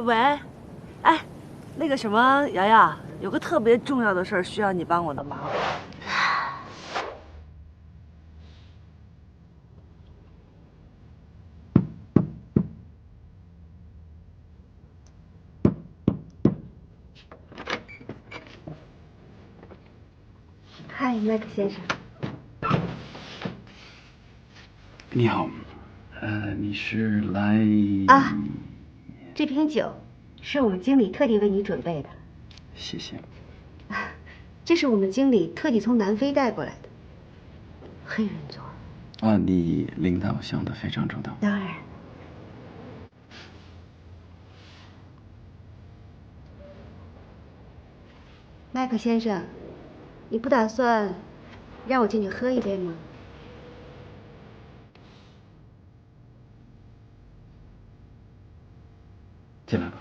喂，哎，那个什么，瑶瑶，有个特别重要的事儿需要你帮我的忙。嗨，麦克先生。你好，你是来啊？这瓶酒是我们经理特地为你準備的。謝謝。這是我們經理特地從南非帶過來的，黑人座。啊，你領導想得非常周到。當然。麥克先生，你不打算讓我進去喝一杯嗎？進來吧。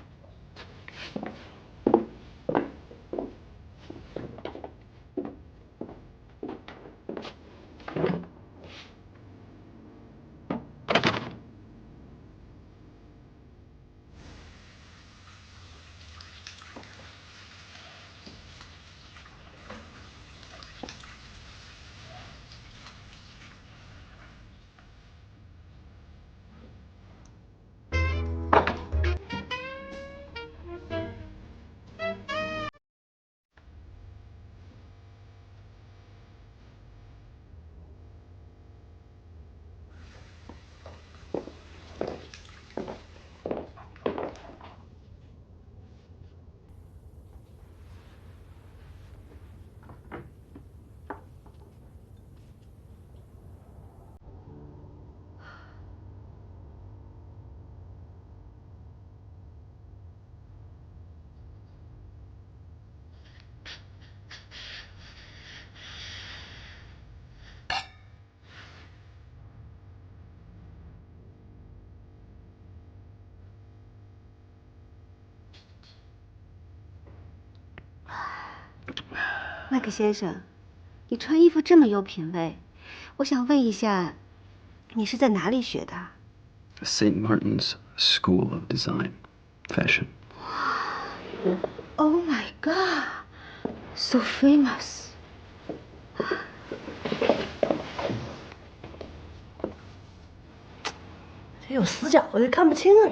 麥克先生，你穿衣服這麼有品味，我想問一下，你是在哪裡學的？St. Martin's School of Design, Fashion. Oh my God, so famous. 这有死角，我就看不清啊。